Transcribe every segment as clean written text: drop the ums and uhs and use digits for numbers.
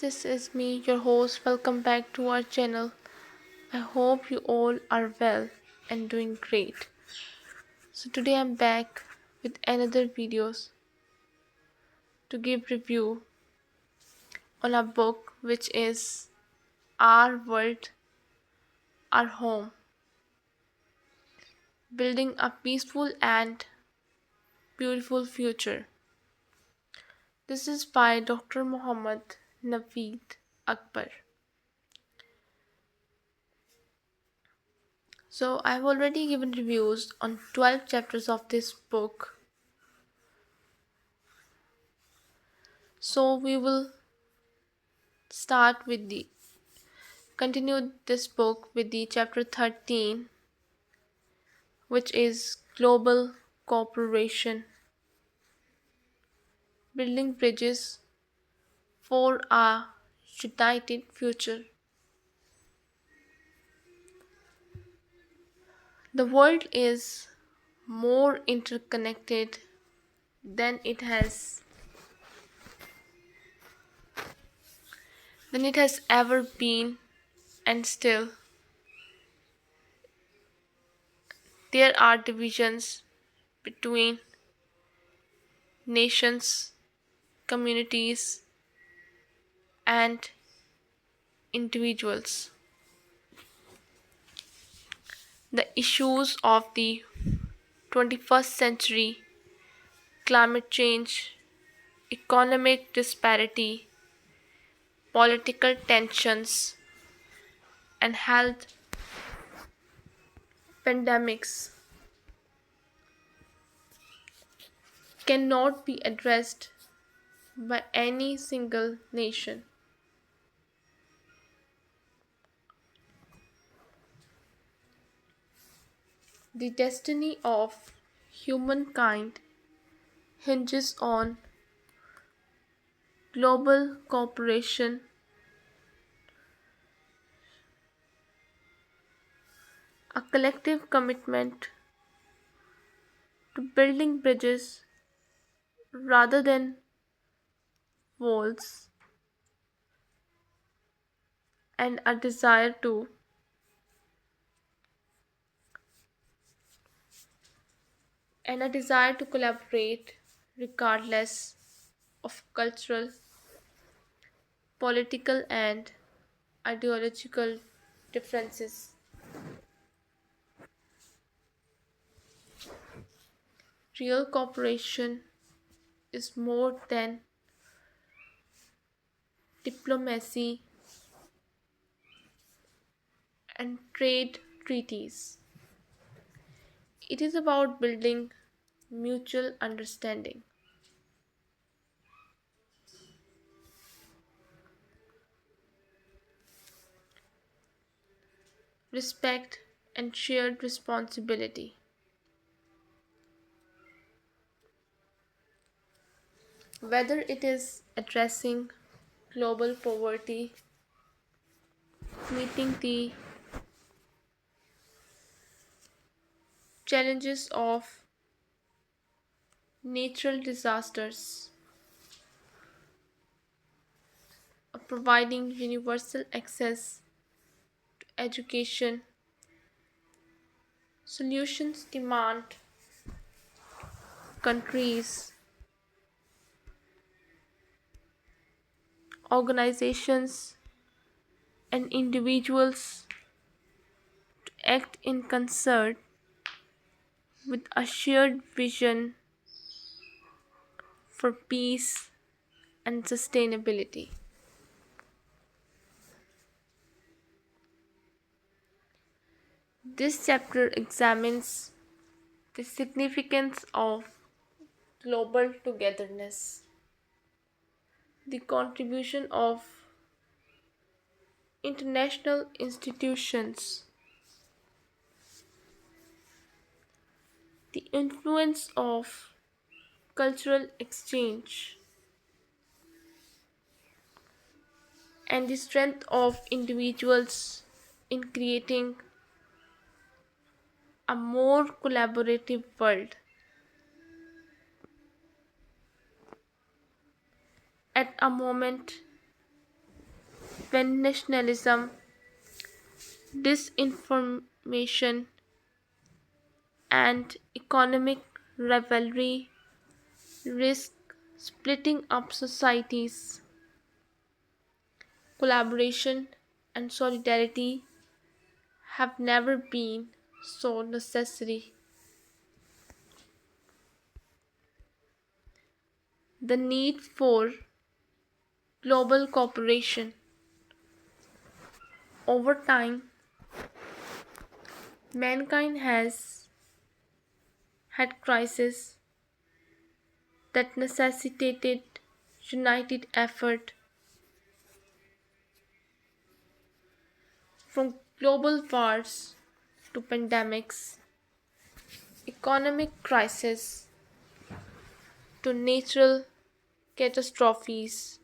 this is me, your host. Welcome back to our channel. I hope you all are well and doing great. So today I'm back with another videos to give review on a book which is Our World, Our Home, Building a Peaceful and Beautiful Future. This is by Dr. Muhammad Naveed Akbar. So I've already given reviews on 12 chapters of this book. So we will start with the continue this book with the chapter 13, which is global cooperation, building bridges for a united future. The world is more interconnected than it has ever been, and still there are divisions between nations, communities, and individuals. The issues of the 21st century, climate change, economic disparity, political tensions, and health pandemics cannot be addressed by any single nation. The destiny of humankind hinges on global cooperation, a collective commitment to building bridges rather than walls, and a desire to collaborate regardless of cultural, political, and ideological differences. Real cooperation is more than diplomacy and trade treaties. It is about building mutual understanding, respect, and shared responsibility. Whether it is addressing global poverty, meeting the challenges of natural disasters, or providing universal access to education, solutions demand countries, organizations, and individuals to act in concert with a shared vision for peace and sustainability. This chapter examines the significance of global togetherness, the contribution of international institutions, the influence of cultural exchange, and the strength of individuals in creating a more collaborative world. At a moment when nationalism, disinformation, and economic rivalry risk splitting up societies. Collaboration and solidarity have never been so necessary. The need for global cooperation. Over time, mankind has had crises that necessitated united effort, from global wars to pandemics, economic crises to natural catastrophes.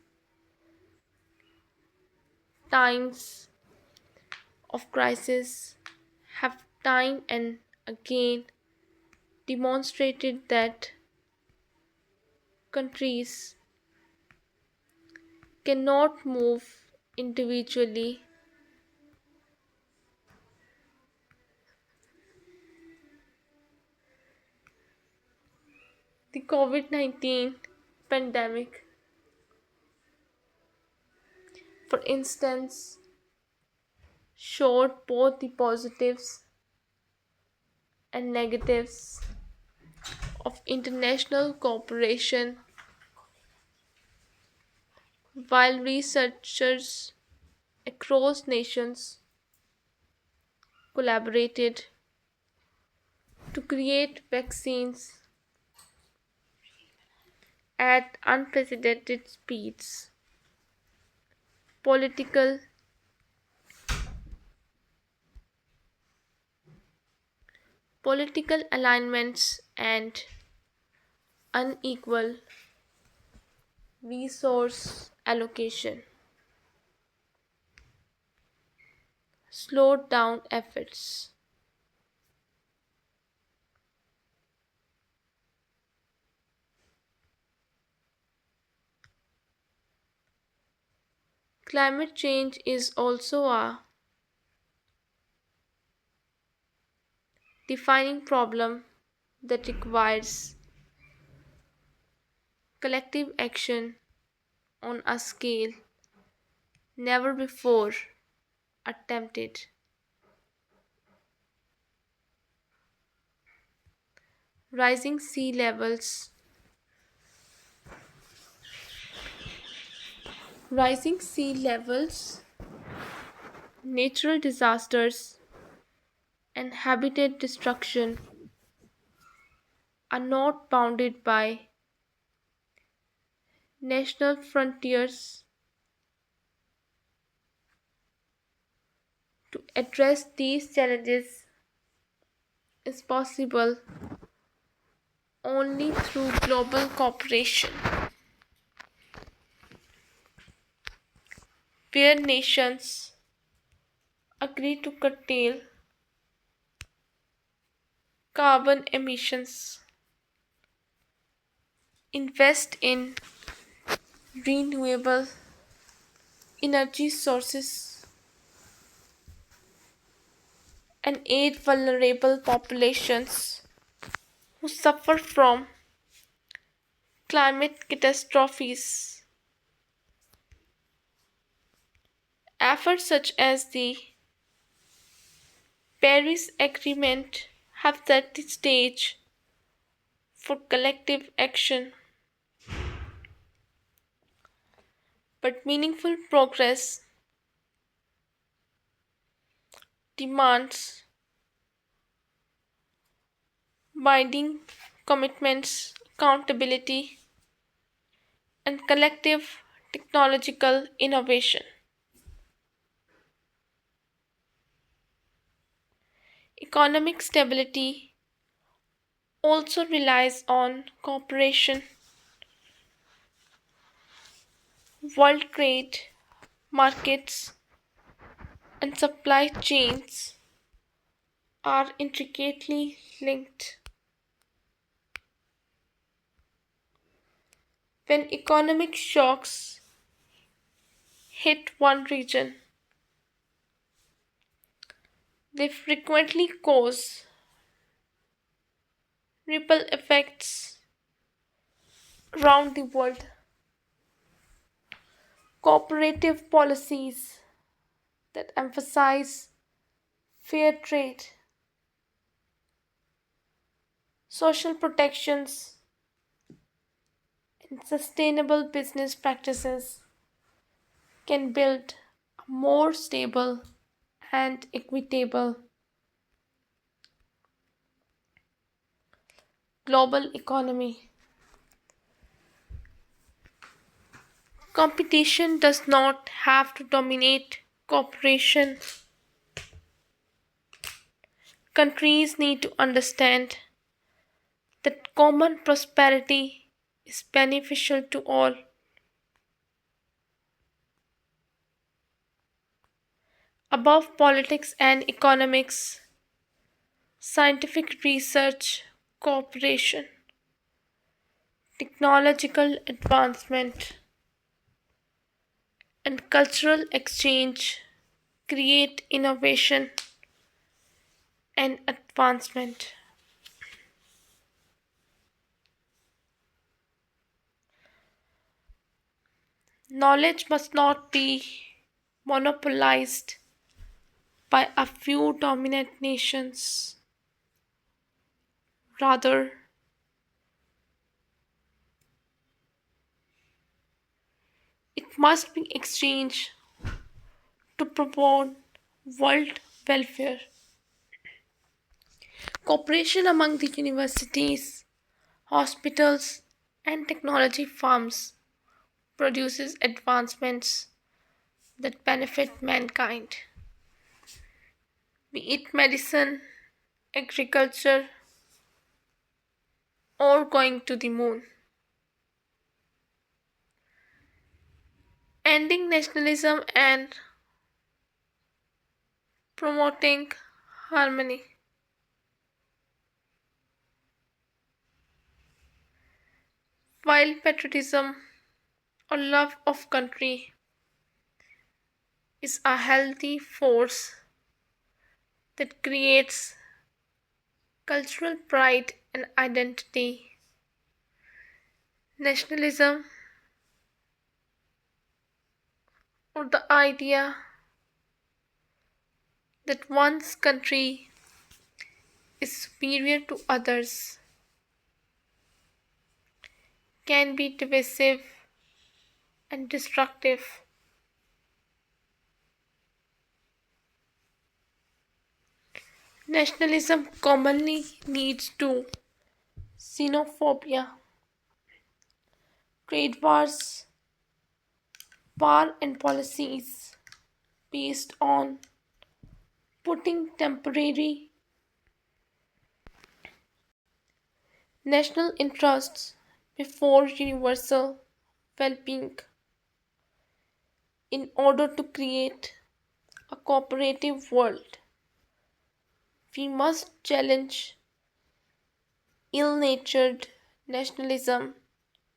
Times of crisis have time and again demonstrated that countries cannot move individually. The COVID 19 pandemic, for instance, showed both the positives and negatives of international cooperation. While researchers across nations collaborated to create vaccines at unprecedented speeds. Political political alignments and unequal resource allocation slowed down efforts. Climate change is also a defining problem that requires collective action on a scale never before attempted. Rising sea levels, rising sea levels, natural disasters, and habitat destruction are not bounded by national frontiers. To address these challenges is possible only through global cooperation, where nations agree to curtail carbon emissions, invest in renewable energy sources, and aid vulnerable populations who suffer from climate catastrophes. Efforts such as the Paris Agreement have set the stage for collective action, but meaningful progress demands binding commitments, accountability, and collective technological innovation. Economic stability also relies on cooperation. World trade, markets, and supply chains are intricately linked. When economic shocks hit one region, they frequently cause ripple effects around the world. Cooperative policies that emphasize fair trade, social protections, and sustainable business practices can build a more stable and equitable global economy. Competition does not have to dominate cooperation. Countries need to understand that common prosperity is beneficial to all. Above politics and economics, scientific research, cooperation, technological advancement, and cultural exchange create innovation and advancement. Knowledge must not be monopolized by a few dominant nations. Rather, it must be exchanged to promote world welfare. Cooperation among the universities, hospitals, and technology firms produces advancements that benefit mankind, be it medicine, agriculture, or going to the moon. Ending nationalism and promoting harmony. While patriotism or love of country is a healthy force that creates cultural pride and identity, nationalism or the idea that one's country is superior to others can be divisive and destructive. Nationalism commonly leads to xenophobia, trade wars, war and policies based on putting temporary national interests before universal well being. In order to create a cooperative world, we must challenge ill natured nationalism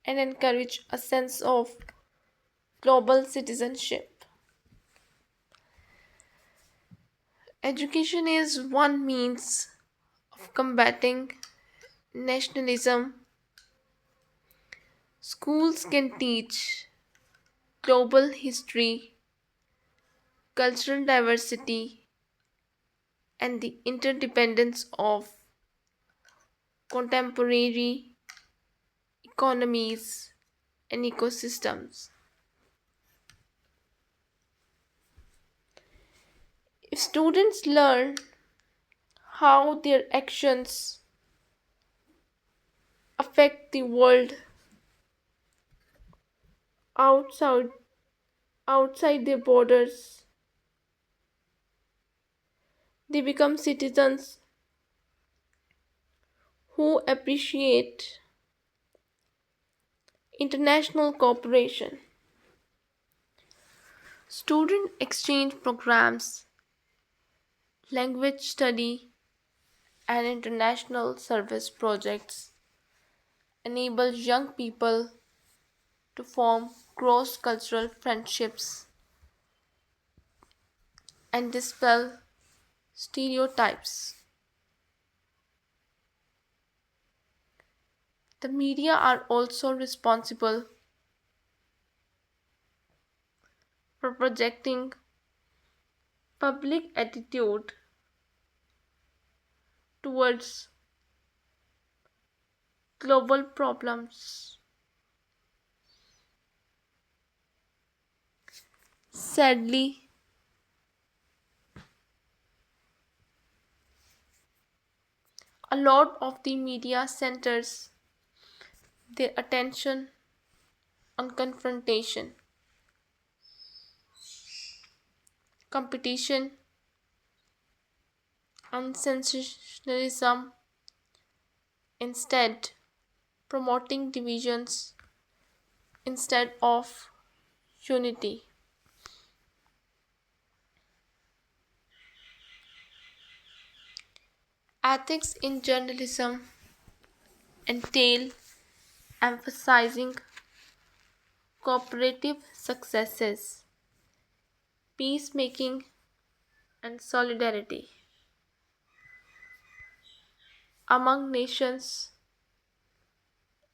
and encourage a sense of global citizenship. Education is one means of combating nationalism. Schools can teach global history, cultural diversity, and the interdependence of contemporary economies and ecosystems. If students learn how their actions affect the world outside outside their borders, they become citizens who appreciate international cooperation. Student exchange programs, language study, and international service projects enable young people to form cross cultural friendships and dispel stereotypes. The media are also responsible for projecting public attitude towards global problems. Sadly, a lot of the media centers their attention on confrontation, competition, and sensationalism, instead promoting divisions instead of unity. Ethics in journalism entail emphasizing cooperative successes, peacemaking, and solidarity among nations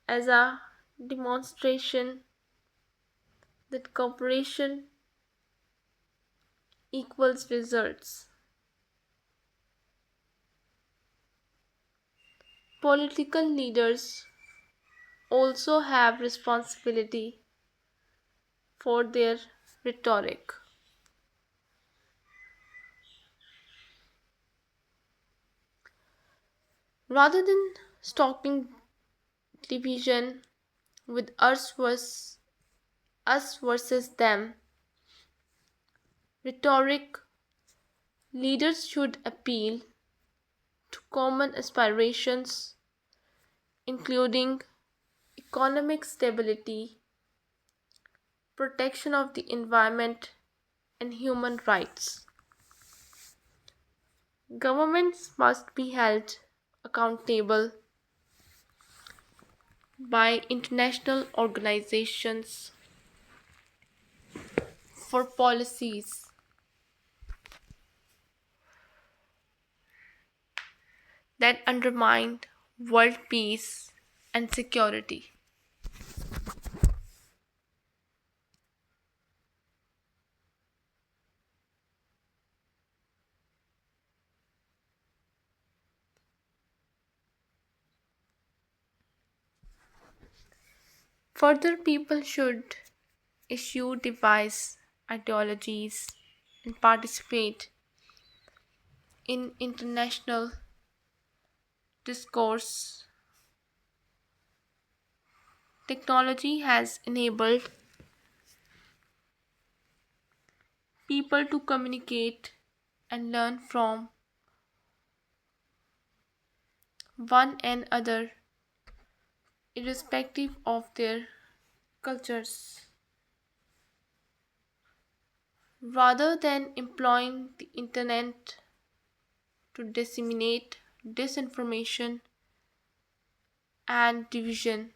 as a demonstration that cooperation equals results. Political leaders also have responsibility for their rhetoric. Rather than stoking division with us versus them rhetoric, leaders should appeal to common aspirations, including economic stability, protection of the environment, and human rights. Governments must be held accountable by international organizations for policies that undermine world peace and security. Further, people should issue device ideologies and participate in international discourse. Technology has enabled people to communicate and learn from one another irrespective of their cultures. Rather than employing the internet to disseminate disinformation and division,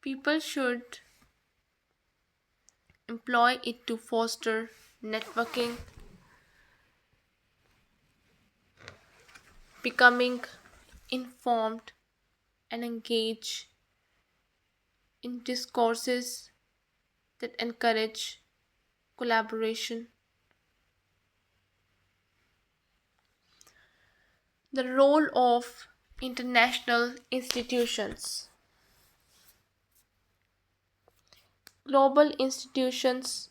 people should employ it to foster networking, becoming informed, and engage in discourses that encourage collaboration. The role of international institutions. Global institutions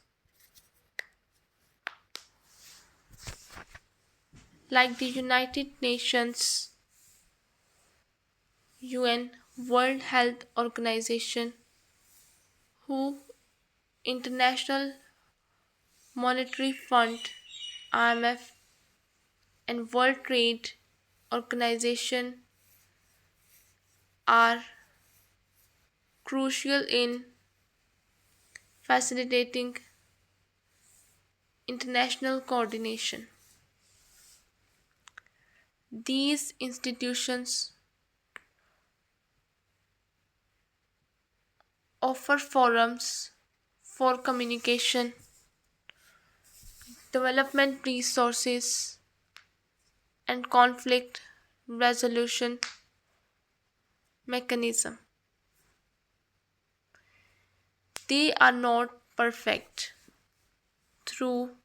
like the United Nations, UN, World Health Organization, WHO, International Monetary Fund, IMF, and World Trade Organization are crucial in facilitating international coordination. These institutions offer forums for communication, development resources, and conflict resolution mechanism. They are not perfect. Through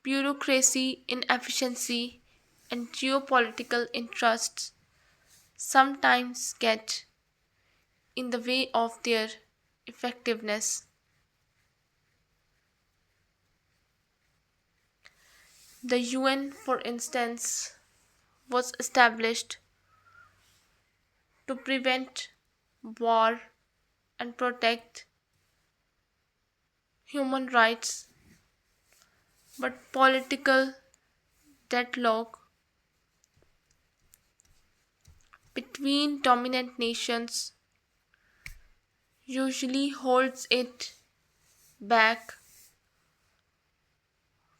bureaucracy, inefficiency, and geopolitical interests sometimes get in the way of their effectiveness. The UN, for instance, was established to prevent war and protect human rights, but political deadlock between dominant nations usually holds it back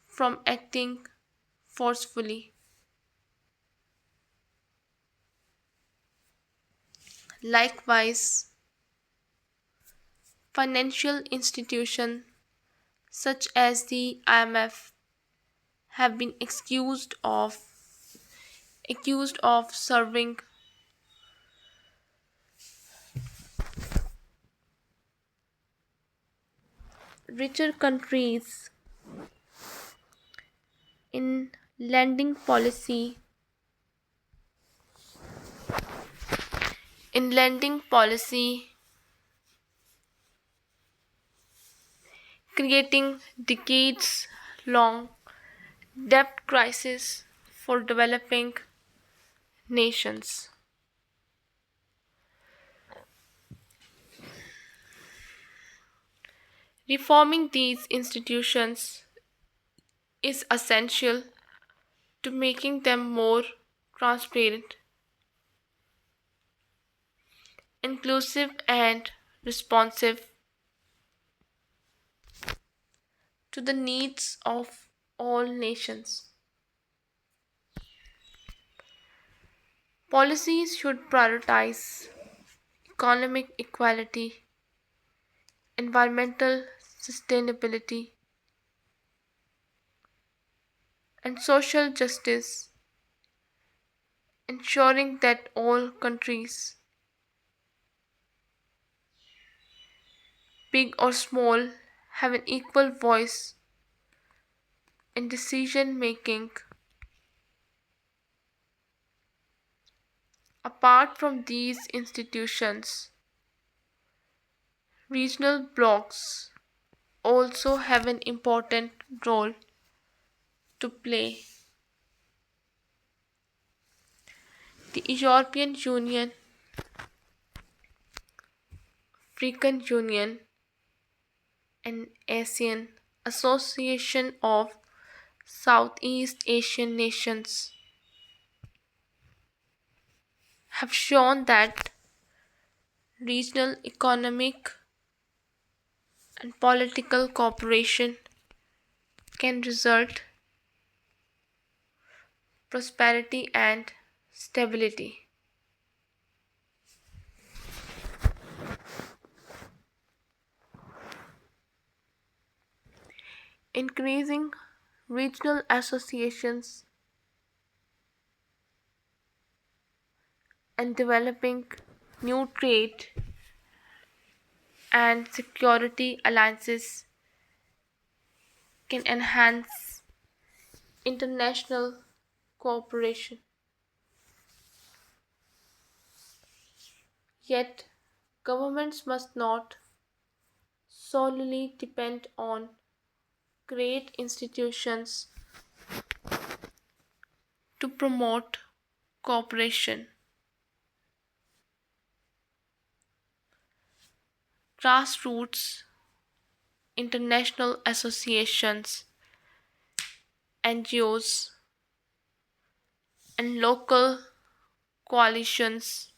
from acting forcefully. Likewise, financial institutions such as the IMF have been accused of serving richer countries in lending policy in lending policy, creating decades long debt crisis for developing nations. Reforming these institutions is essential to making them more transparent, inclusive, and responsive to the needs of all nations. Policies should prioritize economic equality, environmental sustainability, and social justice, ensuring that all countries, big or small, have an equal voice in decision making. Apart from these institutions, regional blocs also have an important role to play. The European Union, African Union, and ASEAN Association of Southeast Asian Nations have shown that regional economic and political cooperation can result prosperity and stability. Increasing regional associations and developing new trade and security alliances can enhance international cooperation. Yet, governments must not solely depend on great institutions to promote cooperation. Grassroots international associations, NGOs, and local coalitions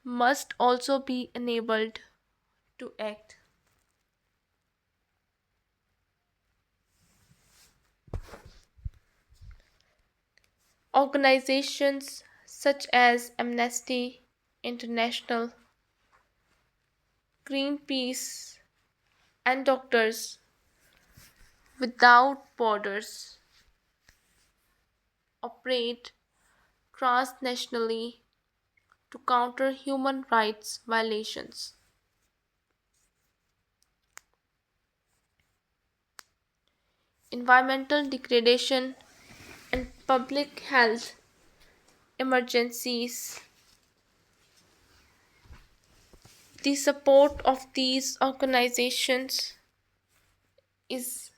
must also be enabled to act. Organizations such as Amnesty International, Greenpeace, and Doctors Without Borders operate transnationally to counter human rights violations. Environmental degradation and public health emergencies. The support of these organizations is,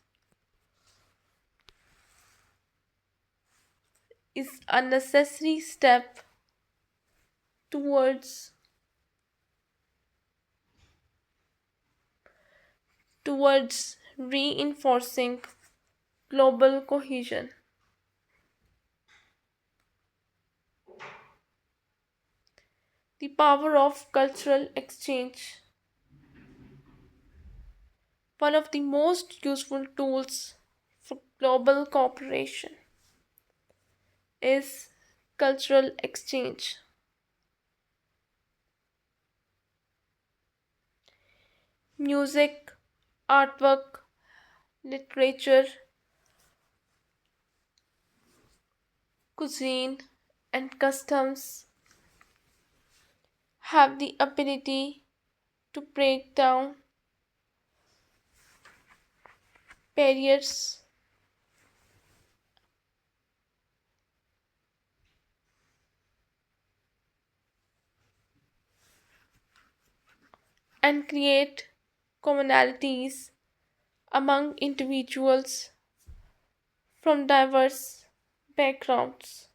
is a necessary step towards reinforcing global cohesion. The power of cultural exchange. One of the most useful tools for global cooperation is cultural exchange. Music, artwork, literature, cuisine, and customs have the ability to break down barriers and create commonalities among individuals from diverse backgrounds.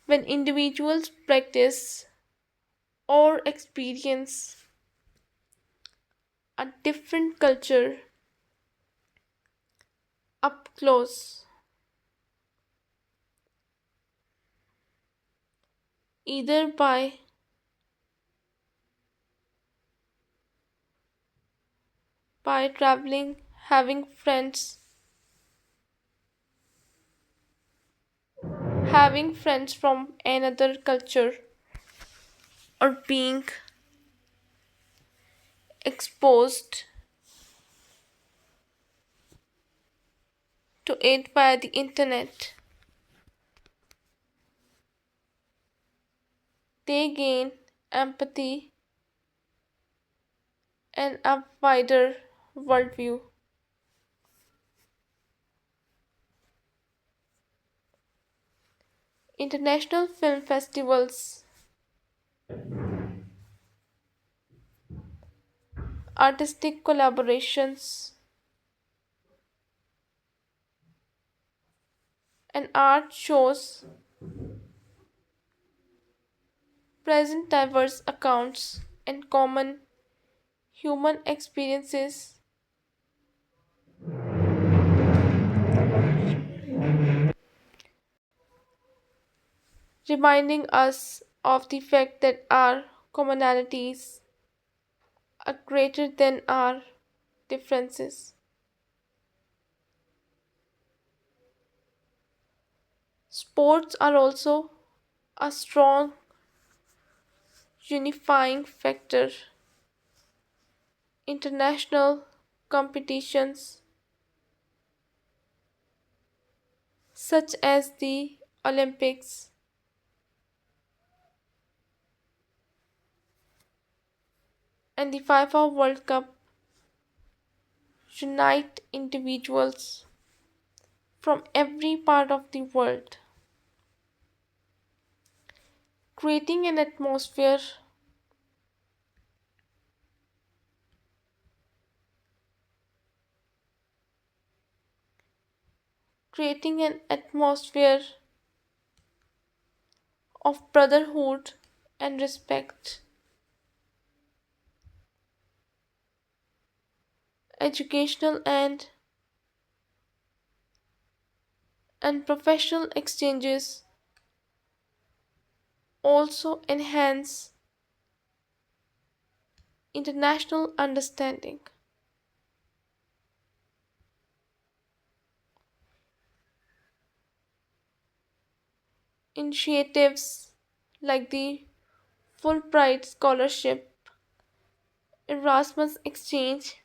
When individuals practice or experience a different culture up close, either by traveling, having friends from another culture, or being exposed to it via the internet, they gain empathy and a wider worldview. International film festivals, artistic collaborations, and art shows present diverse accounts and common human experiences, reminding us of the fact that our commonalities are greater than our differences. Sports are also a strong unifying factor. International competitions such as the Olympics and the FIFA World Cup unite individuals from every part of the world, creating an atmosphere creating an atmosphere of brotherhood and respect. Educational and professional exchanges also enhance international understanding. Initiatives like the Fulbright Scholarship, Erasmus Exchange,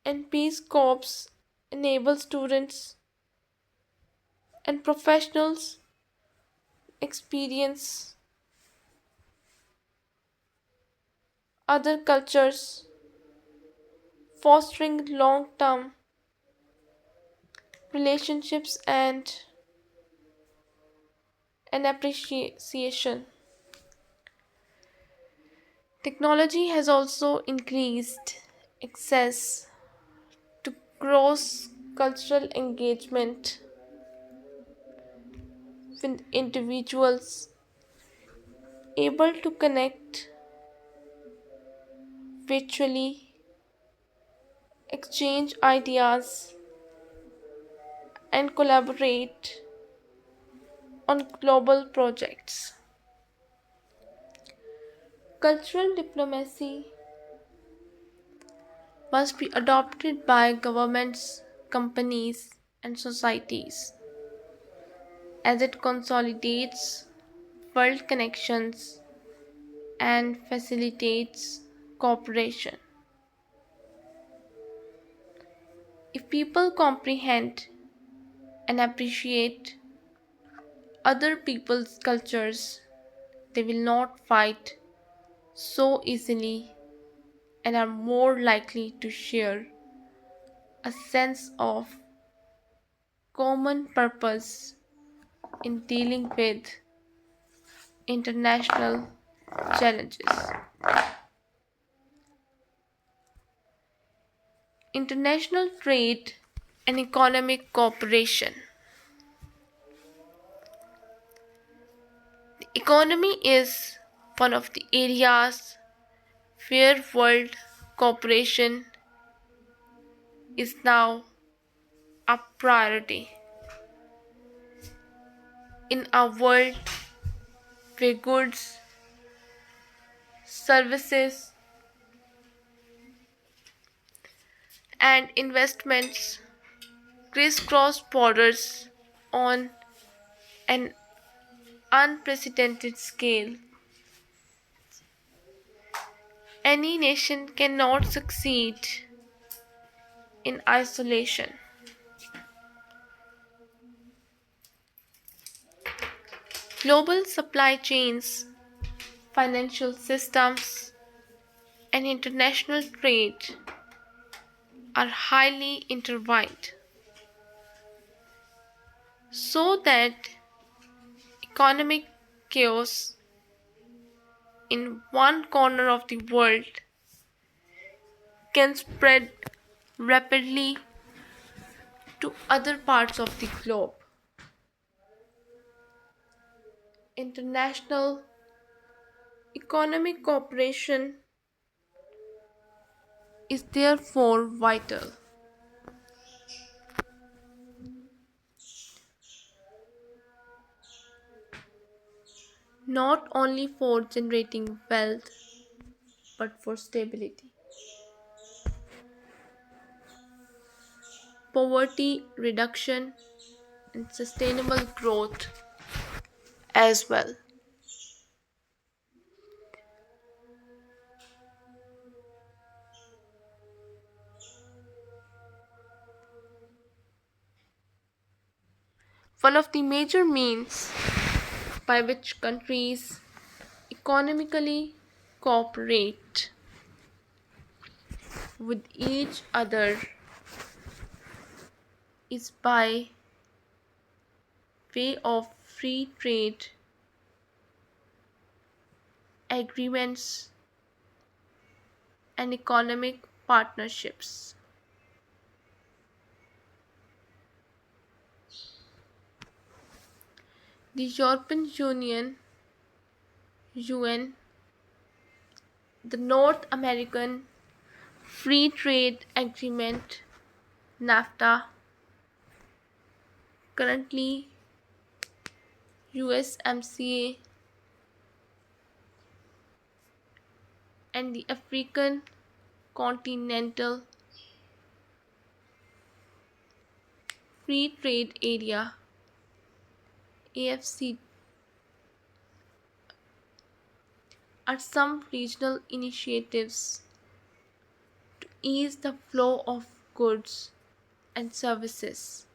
and Peace Corps enable students and professionals experience other cultures, fostering long term relationships and an appreciation. Technology has also increased access to cross cultural engagement with individuals able to connect virtually, exchange ideas, and collaborate on global projects. Cultural diplomacy must be adopted by governments, companies, and societies as it consolidates world connections and facilitates cooperation. If people comprehend and appreciate other people's cultures, they will not fight so easily and are more likely to share a sense of common purpose in dealing with international challenges. International trade and economic cooperation. The economy is one of the areas where world cooperation is now a priority. In a world where goods, services, and investments crisscross borders on an unprecedented scale, any nation cannot succeed in isolation. Global supply chains, financial systems, and international trade are highly intertwined, so that economic chaos in one corner of the world can spread rapidly to other parts of the globe. International economic cooperation is therefore vital, not only for generating wealth but for stability, poverty reduction, and sustainable growth as well. One of the major means by which countries economically cooperate with each other is by way of free trade agreements and economic partnerships. The European Union, UN, the North American Free Trade Agreement, NAFTA, currently USMCA, and the African Continental Free Trade Area AFC are some regional initiatives to ease the flow of goods and services,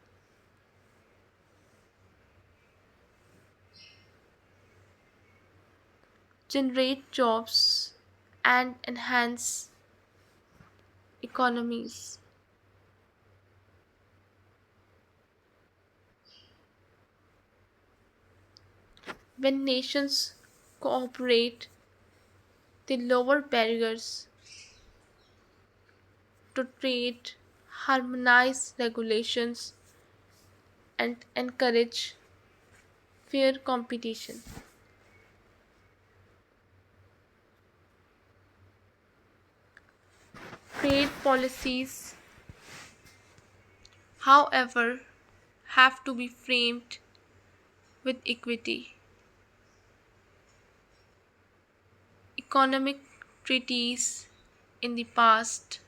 generate jobs, and enhance economies. When nations cooperate, they lower barriers to trade, harmonize regulations, and encourage fair competition. Trade policies, however, have to be framed with equity. Economic treaties in the past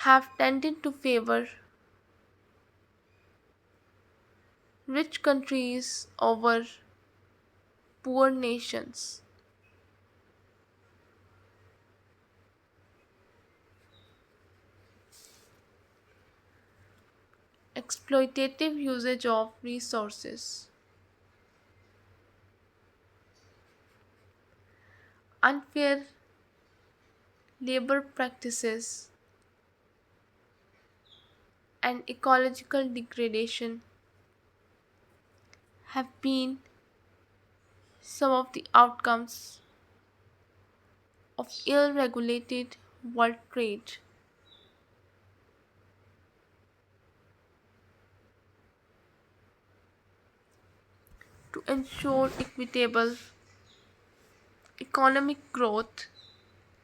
have tended to favor rich countries over poor nations. Exploitative usage of resources, unfair labor practices, and ecological degradation have been some of the outcomes of ill regulated world trade. To ensure equitable economic growth,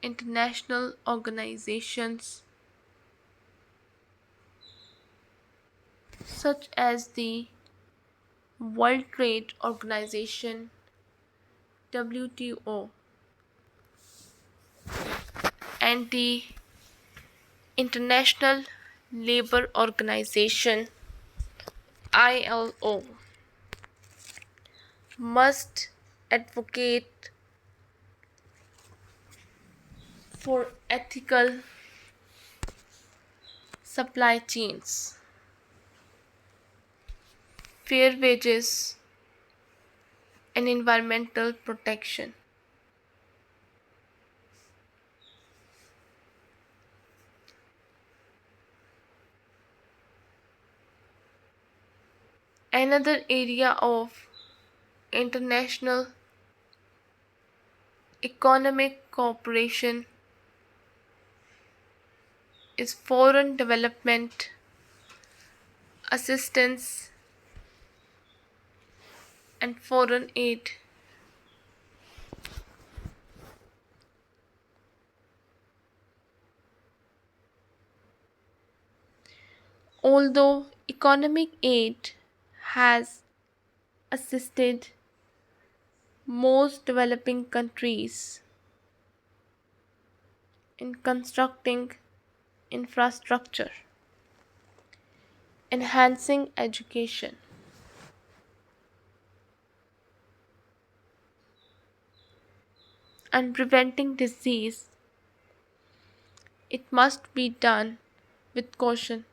international organizations such as the World Trade Organization WTO and the International Labour Organization ILO must advocate for ethical supply chains, fair wages, and environmental protection. Another area of international economic cooperation is foreign development assistance and foreign aid. Although economic aid has assisted most developing countries in constructing infrastructure, enhancing education, and preventing disease, it must be done with caution.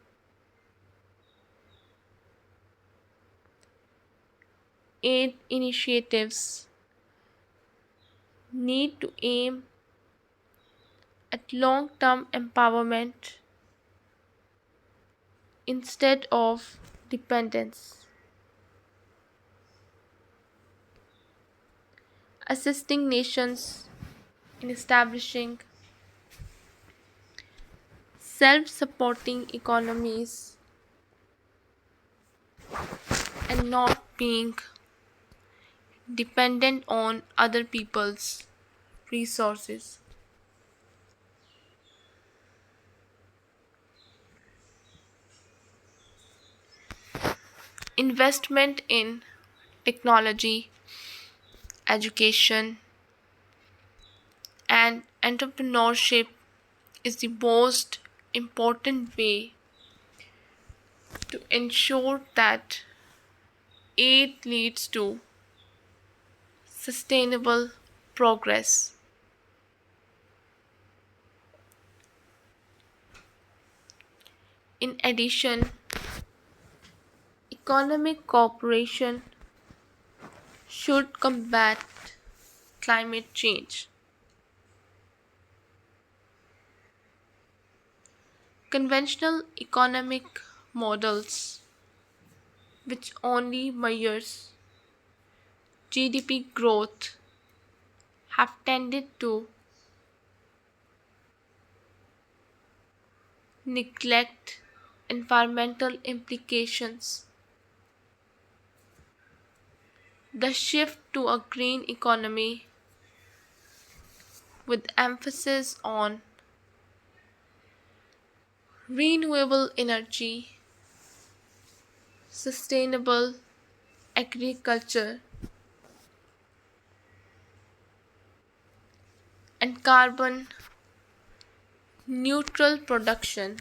Aid initiatives need to aim at long term empowerment instead of dependence, assisting nations in establishing self supporting economies and not being dependent on other people's resources. Investment in technology, education, and entrepreneurship is the most important way to ensure that aid leads to sustainable progress. In addition, economic cooperation should combat climate change. Conventional economic models, which only measures GDP growth, have tended to neglect environmental implications. The shift to a green economy with emphasis on renewable energy, sustainable agriculture, and carbon neutral production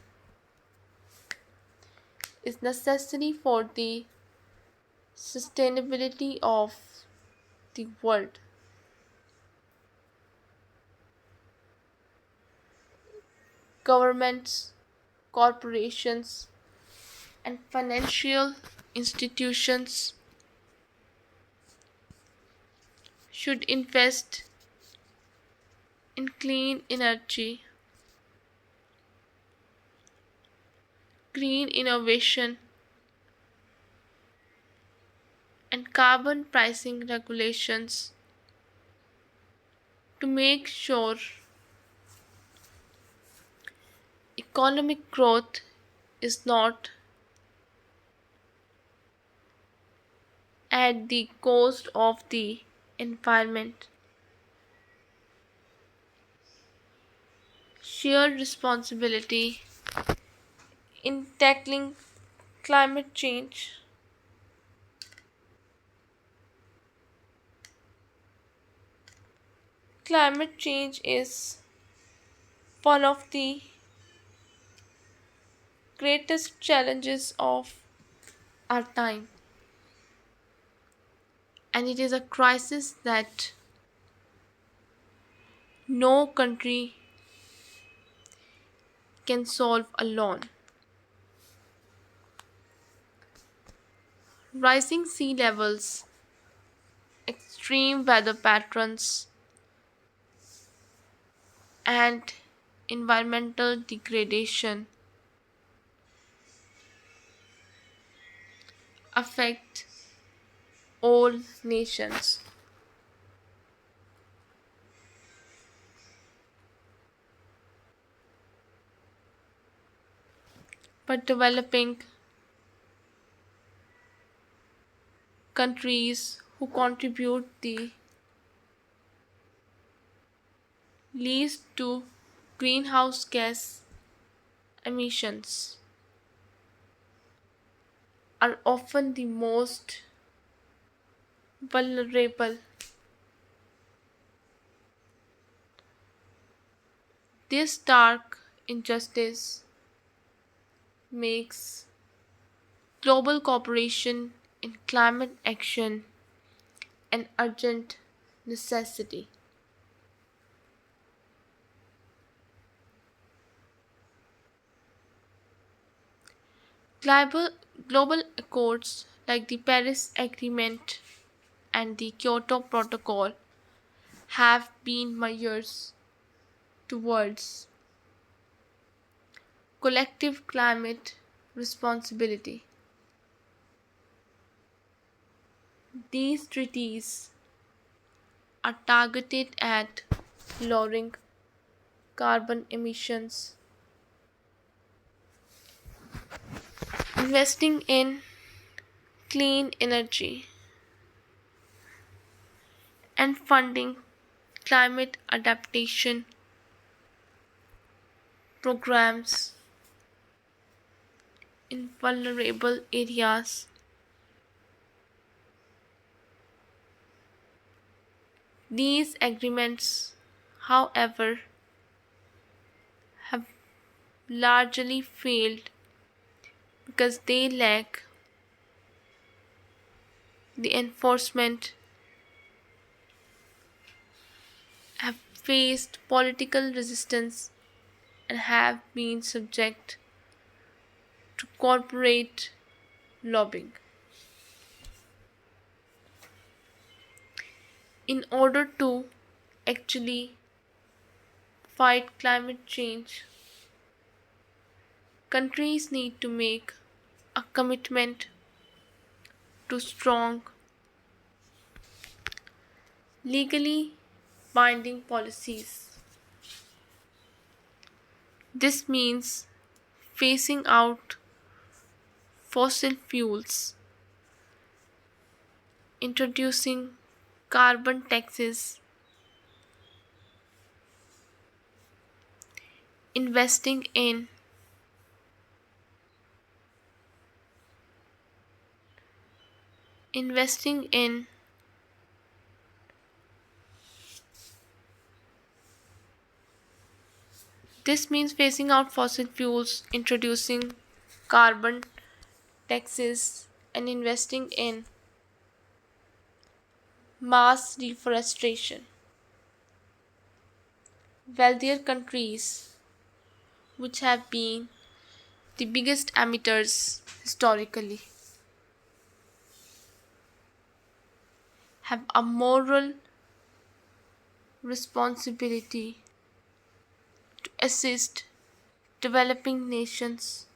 is necessary for the sustainability of the world. Governments, corporations, and financial institutions should invest in clean energy, green innovation, and carbon pricing regulations to make sure economic growth is not at the cost of the environment. Shared responsibility in tackling climate change. Climate change is one of the greatest challenges of our time, and it is a crisis that no country can solve alone. Rising sea levels, extreme weather patterns, and environmental degradation affect all nations. But developing countries who contribute the least to greenhouse gas emissions are often the most vulnerable. This stark injustice makes global cooperation in climate action an urgent necessity. Global, global accords like the Paris Agreement and the Kyoto Protocol have been measures towards collective climate responsibility. These treaties are targeted at lowering carbon emissions, investing in clean energy, and funding climate adaptation programs in vulnerable areas. These agreements, however, have largely failed because they lack the enforcement, have faced political resistance, and have been subject to corporate lobbying. In order to actually fight climate change, countries need to make a commitment to strong, legally binding policies. This means phasing out fossil fuels, introducing carbon taxes, investing in investing in this means phasing out fossil fuels, introducing carbon taxes, and investing in mass deforestation. Wealthier countries, which have been the biggest emitters historically, have a moral responsibility to assist developing nations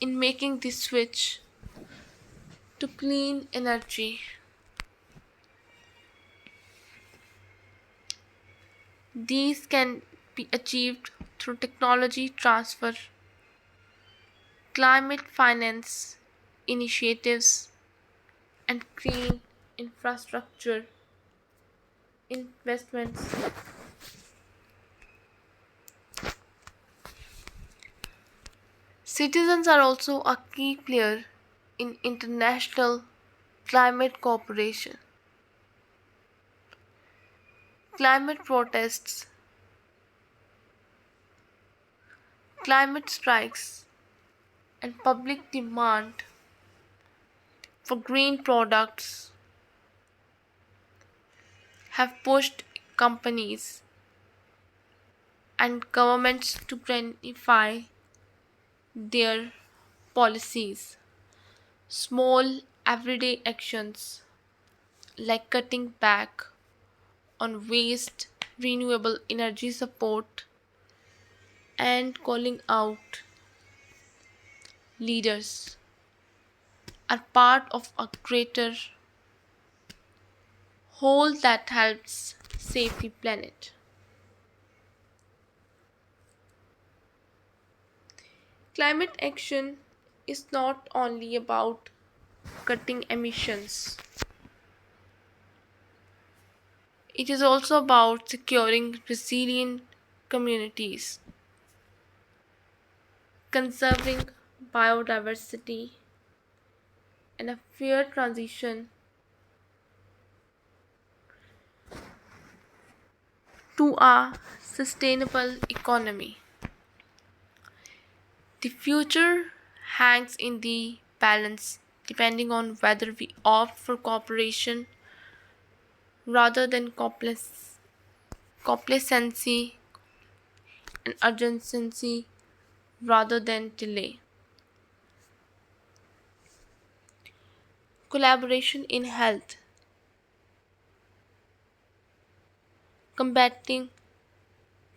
in making the switch to clean energy. These can be achieved through technology transfer, climate finance initiatives, and green infrastructure investments. Citizens are also a key player in international climate cooperation. Climate protests, climate strikes, and public demand for green products have pushed companies and governments to planify their policies. Small everyday actions like cutting back on waste, renewable energy support, and calling out leaders are part of a greater whole that helps save the planet. Climate action is not only about cutting emissions, it is also about securing resilient communities, conserving biodiversity, and a fair transition to a sustainable economy. The future hangs in the balance depending on whether we opt for cooperation rather than complacency and urgency rather than delay. Collaboration in health, combating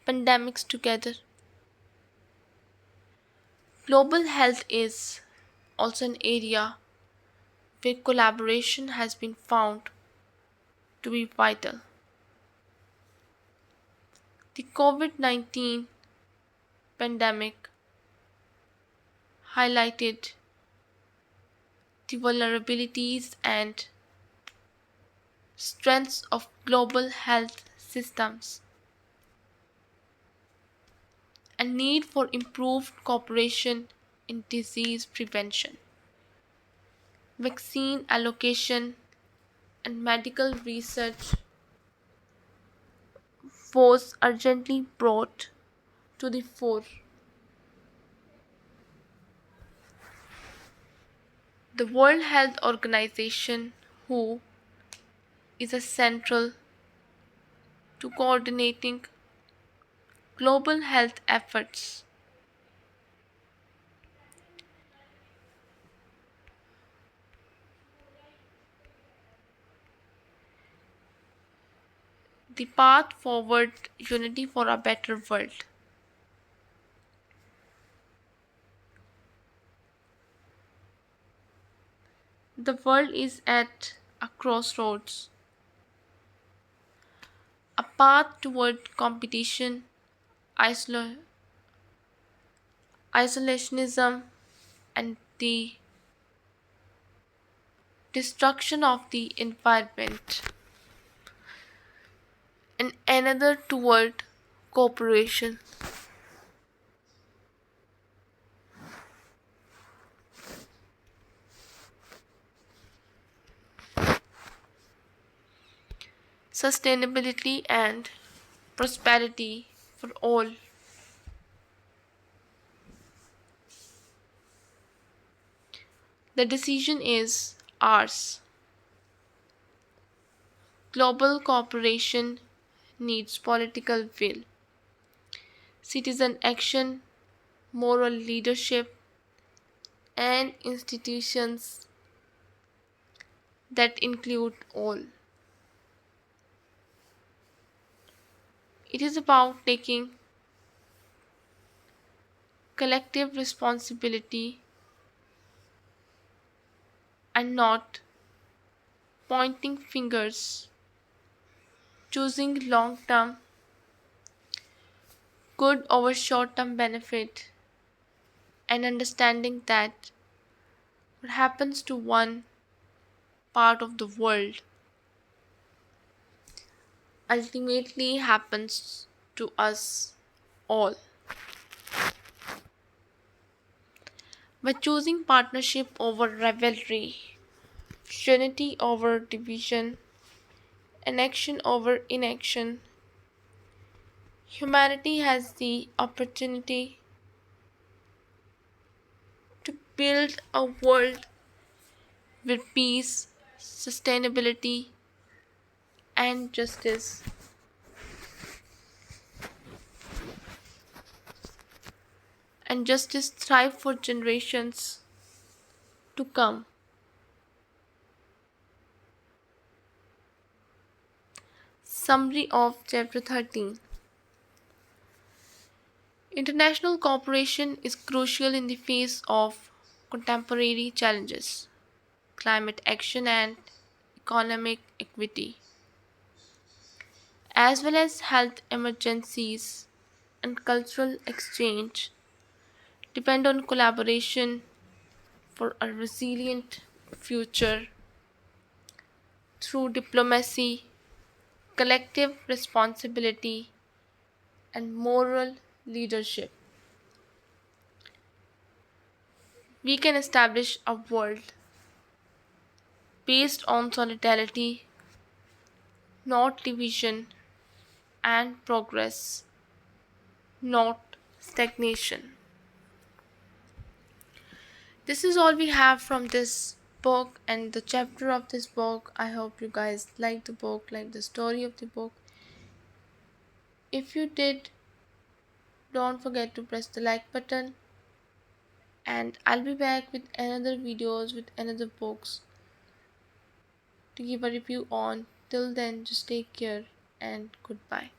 pandemics together. Global health is also an area where collaboration has been found to be vital. The COVID 19 pandemic highlighted the vulnerabilities and strengths of global health systems and need for improved cooperation in disease prevention, vaccine allocation, and medical research was urgently brought to the fore. The World Health Organization, WHO, is a central to coordinating global health efforts. The path forward, unity for a better world. The world is at a crossroads, a path toward competition, isolo- isolationism, and the destruction of the environment, and another toward cooperation. Sustainability and prosperity for all. The decision is ours. Global cooperation needs political will, citizen action, moral leadership, and institutions that include all. It is about taking collective responsibility and not pointing fingers, choosing long term good over short term benefit, and understanding that what happens to one part of the world ultimately happens to us all. By choosing partnership over rivalry, unity over division, and action over inaction, humanity has the opportunity to build a world where peace, sustainability, and justice thrive for generations to come. Summary of Chapter 13. International cooperation is crucial in the face of contemporary challenges, climate action and economic equity, as well as health emergencies and cultural exchange, depend on collaboration for a resilient future through diplomacy, collective responsibility, and moral leadership. We can establish a world based on solidarity, not division, and progress, not stagnation. This is all we have from this book and the chapter of this book. I hope you guys like the book, like the story of the book. If you did, don't forget to press the like button, and I'll be back with another videos with another books to give a review on. Till then, just take care and goodbye.